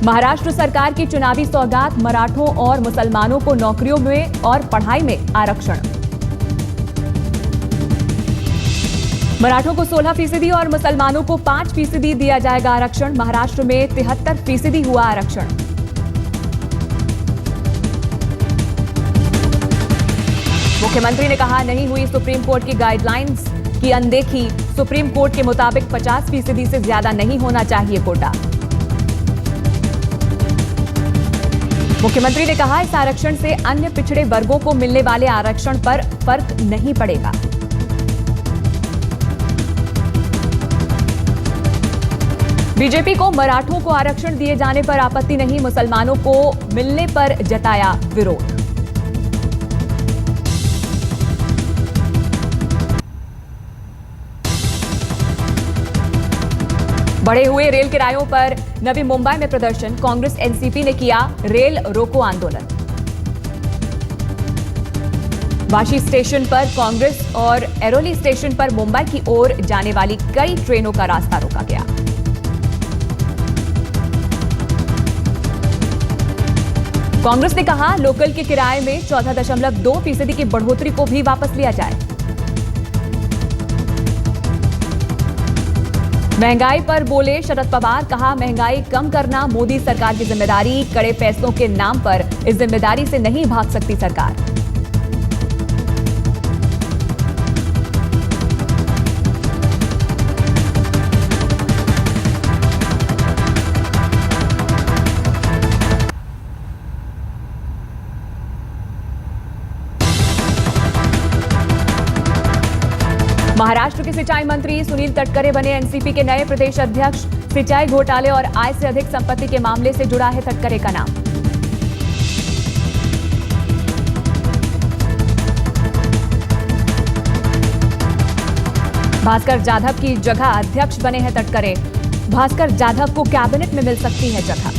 महाराष्ट्र सरकार की चुनावी सौगात, मराठों और मुसलमानों को नौकरियों में और पढ़ाई में आरक्षण। मराठों को 16% और मुसलमानों को 5% दिया जाएगा आरक्षण। महाराष्ट्र में 73% हुआ आरक्षण। मुख्यमंत्री ने कहा, नहीं हुई सुप्रीम कोर्ट की गाइडलाइंस की अनदेखी। सुप्रीम कोर्ट के मुताबिक 50% से ज्यादा नहीं होना चाहिए कोटा। मुख्यमंत्री ने कहा, इस आरक्षण से अन्य पिछड़े वर्गों को मिलने वाले आरक्षण पर फर्क नहीं पड़ेगा। बीजेपी को मराठों को आरक्षण दिए जाने पर आपत्ति नहीं, मुसलमानों को मिलने पर जताया विरोध। बढ़े हुए रेल किरायों पर नवी मुंबई में प्रदर्शन। कांग्रेस एनसीपी ने किया रेल रोको आंदोलन। वाशी स्टेशन पर कांग्रेस और एरोली स्टेशन पर मुंबई की ओर जाने वाली कई ट्रेनों का रास्ता रोका गया। कांग्रेस ने कहा, लोकल के किराए में 14.2% की बढ़ोतरी को भी वापस लिया जाए। महंगाई पर बोले शरद पवार, कहा, महंगाई कम करना मोदी सरकार की जिम्मेदारी। कड़े फैसलों के नाम पर इस जिम्मेदारी से नहीं भाग सकती सरकार। महाराष्ट्र के सिंचाई मंत्री सुनील तटकरे बने एनसीपी के नए प्रदेश अध्यक्ष। सिंचाई घोटाले और आय से अधिक संपत्ति के मामले से जुड़ा है तटकरे का नाम। भास्कर जाधव की जगह अध्यक्ष बने हैं तटकरे। भास्कर जाधव को कैबिनेट में मिल सकती है जगह।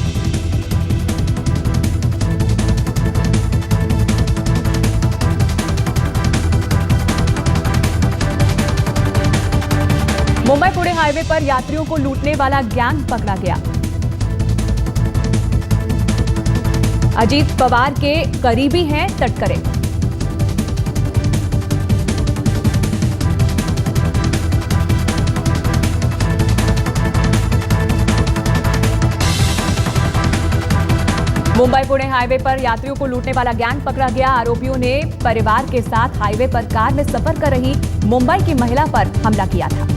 मुंबई पुणे हाईवे पर यात्रियों को लूटने वाला गैंग पकड़ा गया। अजीत पवार के करीबी हैं तटकरे। मुंबई पुणे हाईवे पर यात्रियों को लूटने वाला गैंग पकड़ा गया। आरोपियों ने परिवार के साथ हाईवे पर कार में सफर कर रही मुंबई की महिला पर हमला किया था।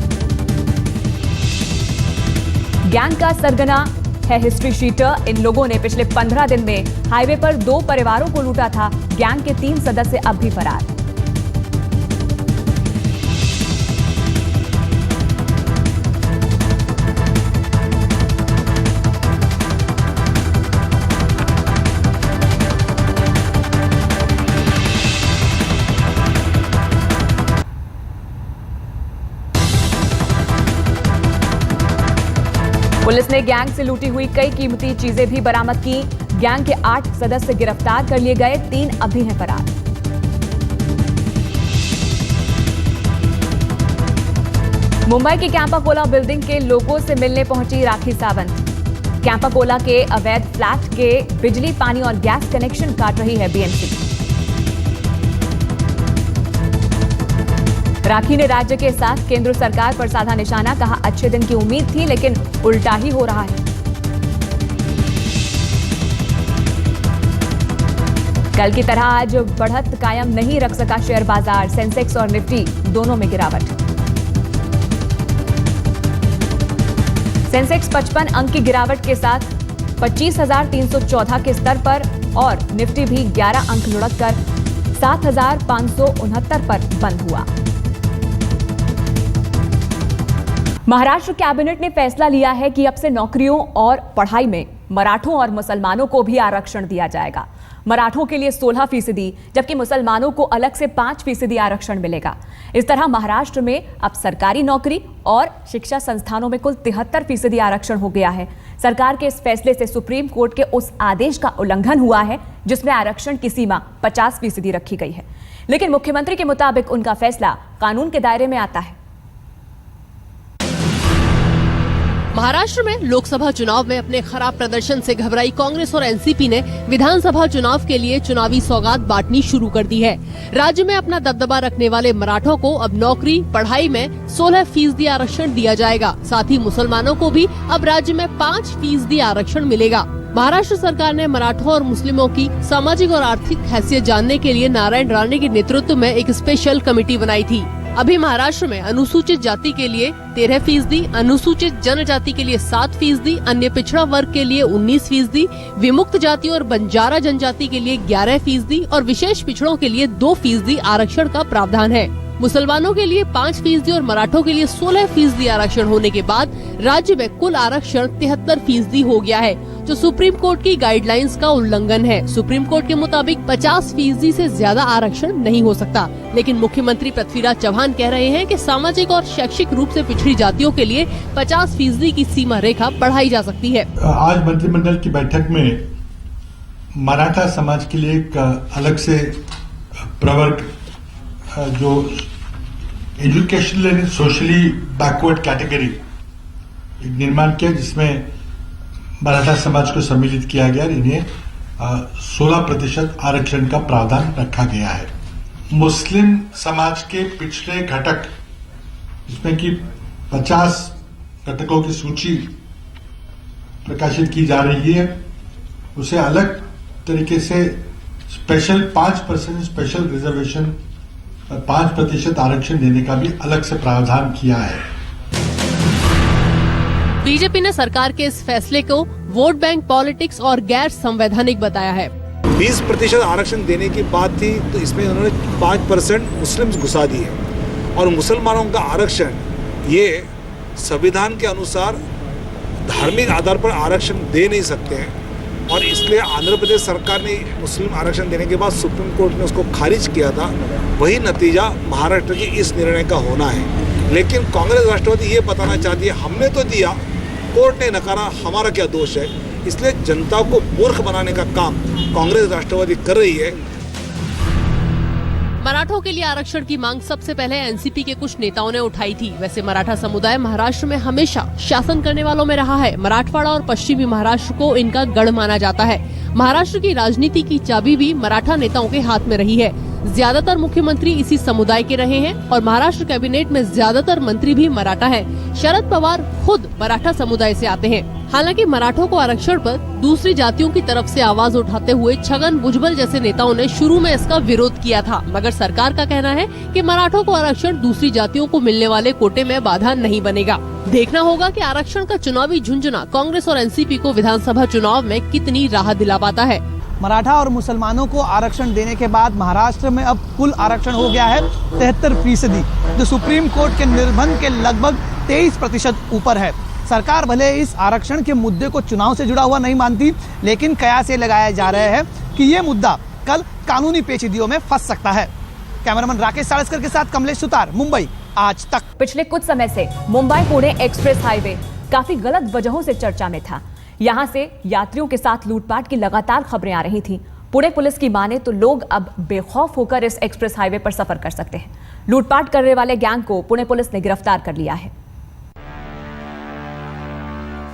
गैंग का सरगना है हिस्ट्री शीटर। इन लोगों ने पिछले 15 दिन में हाईवे पर 2 परिवारों को लूटा था। गैंग के 3 सदस्य अब भी फरार। पुलिस ने गैंग से लूटी हुई कई कीमती चीजें भी बरामद की। गैंग के 8 सदस्य गिरफ्तार कर लिए गए, 3 अभी हैं फरार। मुंबई की कैंपा कोला बिल्डिंग के लोगों से मिलने पहुंची राखी सावंत। कैंपा कोला के अवैध फ्लैट के बिजली, पानी और गैस कनेक्शन काट रही है बीएमसी। राखी ने राज्य के साथ केंद्र सरकार पर साधा निशाना। कहा, अच्छे दिन की उम्मीद थी लेकिन उल्टा ही हो रहा है। कल की तरह आज बढ़त कायम नहीं रख सका शेयर बाजार। सेंसेक्स और निफ्टी दोनों में गिरावट। सेंसेक्स 55 अंक की गिरावट के साथ 25,314 के स्तर पर और निफ्टी भी 11 अंक लुढ़ककर 7,569 पर बंद हुआ। महाराष्ट्र कैबिनेट ने फैसला लिया है कि अब से नौकरियों और पढ़ाई में मराठों और मुसलमानों को भी आरक्षण दिया जाएगा। मराठों के लिए 16%, जबकि मुसलमानों को अलग से 5% आरक्षण मिलेगा। इस तरह महाराष्ट्र में अब सरकारी नौकरी और शिक्षा संस्थानों में कुल 73% आरक्षण हो गया है। सरकार के इस फैसले से सुप्रीम कोर्ट के उस आदेश का उल्लंघन हुआ है जिसमें आरक्षण की सीमा 50% रखी गई है। लेकिन मुख्यमंत्री के मुताबिक उनका फैसला कानून के दायरे में आता है। महाराष्ट्र में लोकसभा चुनाव में अपने खराब प्रदर्शन से घबराई कांग्रेस और एनसीपी ने विधानसभा चुनाव के लिए चुनावी सौगात बांटनी शुरू कर दी है। राज्य में अपना दबदबा रखने वाले मराठों को अब नौकरी पढ़ाई में 16% आरक्षण दिया जाएगा। साथ ही मुसलमानों को भी अब राज्य में 5% आरक्षण मिलेगा। महाराष्ट्र सरकार ने मराठों और मुस्लिमों की सामाजिक और आर्थिक हैसियत जानने के लिए नारायण राणे के नेतृत्व में एक स्पेशल कमेटी बनाई थी। अभी महाराष्ट्र में अनुसूचित जाति के लिए 13%, अनुसूचित जनजाति के लिए 7%, अन्य पिछड़ा वर्ग के लिए 19%, विमुक्त जाति और बंजारा जनजाति के लिए 11% और विशेष पिछड़ों के लिए 2% आरक्षण का प्रावधान है। मुसलमानों के लिए 5% और मराठों के लिए 16% आरक्षण होने के बाद राज्य में कुल आरक्षण 73% हो गया है, जो सुप्रीम कोर्ट की गाइडलाइंस का उल्लंघन है। सुप्रीम कोर्ट के मुताबिक 50% से ज्यादा आरक्षण नहीं हो सकता, लेकिन मुख्यमंत्री पृथ्वीराज चौहान कह रहे हैं कि सामाजिक और शैक्षिक रूप से पिछड़ी जातियों के लिए 50% की सीमा रेखा बढ़ाई जा सकती है। आज मंत्रिमंडल की बैठक में मराठा समाज के लिए एक अलग से प्रवर्ग जो educational and socially backward category निर्माण किया, जिसमें मराठा समाज को सम्मिलित किया गया। इन्हें 16% आरक्षण का प्रावधान रखा गया है। मुस्लिम समाज के पिछड़े घटक, जिसमें कि 50 घटकों की सूची प्रकाशित की जा रही है, उसे अलग तरीके से स्पेशल 5% स्पेशल रिजर्वेशन 5% आरक्षण देने का भी अलग से प्रावधान किया है। बीजेपी ने सरकार के इस फैसले को वोट बैंक पॉलिटिक्स और गैर संवैधानिक बताया है। 20% आरक्षण देने की बात थी, तो इसमें उन्होंने 5% मुस्लिम्स घुसा दिए और मुसलमानों का आरक्षण ये संविधान के अनुसार धार्मिक आधार पर आरक्षण दे नहीं सकते हैं, और इसलिए आंध्र प्रदेश सरकार ने मुस्लिम आरक्षण देने के बाद सुप्रीम कोर्ट ने उसको खारिज किया था। वही नतीजा महाराष्ट्र के इस निर्णय का होना है। लेकिन कांग्रेस राष्ट्रवादी ये बताना चाहती है, हमने तो दिया, कोर्ट ने नकारा, हमारा क्या दोष है। इसलिए जनता को मूर्ख बनाने का काम कांग्रेस राष्ट्रवादी कर रही है। मराठों के लिए आरक्षण की मांग सबसे पहले एनसीपी के कुछ नेताओं ने उठाई थी। वैसे मराठा समुदाय महाराष्ट्र में हमेशा शासन करने वालों में रहा है। मराठवाड़ा और पश्चिमी महाराष्ट्र को इनका गढ़ माना जाता है। महाराष्ट्र की राजनीति की चाबी भी मराठा नेताओं के हाथ में रही है। ज्यादातर मुख्यमंत्री इसी समुदाय के रहे हैं और महाराष्ट्र कैबिनेट में ज्यादातर मंत्री भी मराठा हैं। शरद पवार खुद मराठा समुदाय से आते हैं। हालांकि मराठों को आरक्षण पर दूसरी जातियों की तरफ से आवाज उठाते हुए छगन भुजबल जैसे नेताओं ने शुरू में इसका विरोध किया था, मगर सरकार का कहना है कि मराठों को आरक्षण दूसरी जातियों को मिलने वाले कोटे में बाधा नहीं बनेगा। देखना होगा कि आरक्षण का चुनावी झुंझुना कांग्रेस और एनसीपी को विधानसभा चुनाव में कितनी राहत दिला पाता है। मराठा और मुसलमानों को आरक्षण देने के बाद महाराष्ट्र में अब कुल आरक्षण हो गया है 73%, जो सुप्रीम कोर्ट के निर्बंध के लगभग 23% ऊपर है। सरकार भले इस आरक्षण के मुद्दे को चुनाव से जुड़ा हुआ नहीं मानती, लेकिन कयास ये लगाए जा रहे हैं कि ये मुद्दा कल कानूनी पेचीदगियों में फंस सकता है। कैमरामैन राकेश साड़ेस्कर के साथ कमलेश सुतार, मुंबई, आज तक। पिछले कुछ समय से मुंबई पुणे एक्सप्रेस हाईवे काफी गलत वजहों से चर्चा में था। यहां से यात्रियों के साथ लूटपाट की लगातार खबरें आ रही थी। पुणे पुलिस की माने तो लोग अब बेखौफ होकर इस एक्सप्रेस हाईवे पर सफर कर सकते हैं। लूटपाट करने वाले गैंग को पुणे पुलिस ने गिरफ्तार कर लिया है।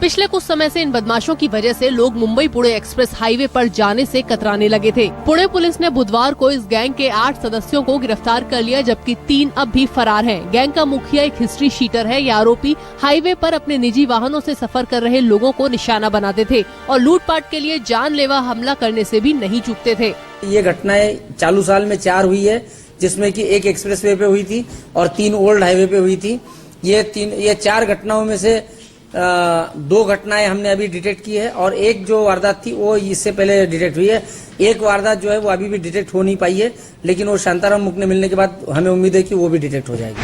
पिछले कुछ समय से इन बदमाशों की वजह से लोग मुंबई पुणे एक्सप्रेस हाईवे पर जाने से कतराने लगे थे। पुणे पुलिस ने बुधवार को इस गैंग के 8 सदस्यों को गिरफ्तार कर लिया, जबकि 3 अब भी फरार हैं। गैंग का मुखिया एक हिस्ट्री शीटर है। ये आरोपी हाईवे पर अपने निजी वाहनों से सफर कर रहे लोगों को निशाना बनाते थे और लूटपाट के लिए जानलेवा हमला करने से भी नहीं चूकते थे। ये घटनाएं चालू साल में 4 हुई है, जिसमें कि एक एक्सप्रेस वे पे हुई थी और 3 ओल्ड हाईवे पे हुई थी। ये 4 घटनाओं में से 2 घटनाएं हमने अभी डिटेक्ट की है और एक जो वारदात थी वो इससे पहले डिटेक्ट हुई है। एक वारदात जो है वो अभी भी डिटेक्ट हो नहीं पाई है, लेकिन वो शांताराम मुकने मिलने के बाद हमें उम्मीद है कि वो भी डिटेक्ट हो जाएगी।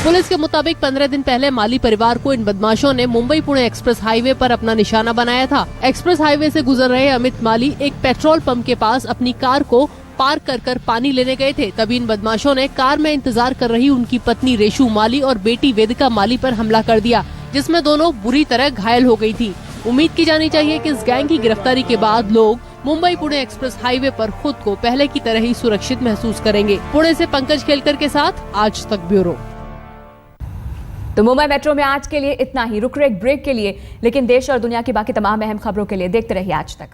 पुलिस के मुताबिक 15 दिन पहले माली परिवार को इन बदमाशों ने मुंबई पुणे एक्सप्रेस हाईवे पर अपना निशाना बनाया था। एक्सप्रेस हाईवे से गुजर रहे अमित माली एक पेट्रोल पंप के पास अपनी कार को पार्क कर पानी लेने गए थे। तभी इन बदमाशों ने कार में इंतजार कर रही उनकी पत्नी रेशु माली और बेटी वेदिका माली पर हमला कर दिया, जिसमें दोनों बुरी तरह घायल हो गई थी। उम्मीद की जानी चाहिए कि इस गैंग की गिरफ्तारी के बाद लोग मुंबई पुणे एक्सप्रेस हाईवे पर खुद को पहले की तरह ही सुरक्षित महसूस करेंगे। पुणे से पंकज खेलकर के साथ आज तक ब्यूरो। तो मुंबई मेट्रो में आज के लिए इतना ही। रुक रहे एक ब्रेक के लिए, लेकिन देश और दुनिया की बाकी तमाम अहम खबरों के लिए देखते रहिए आज तक।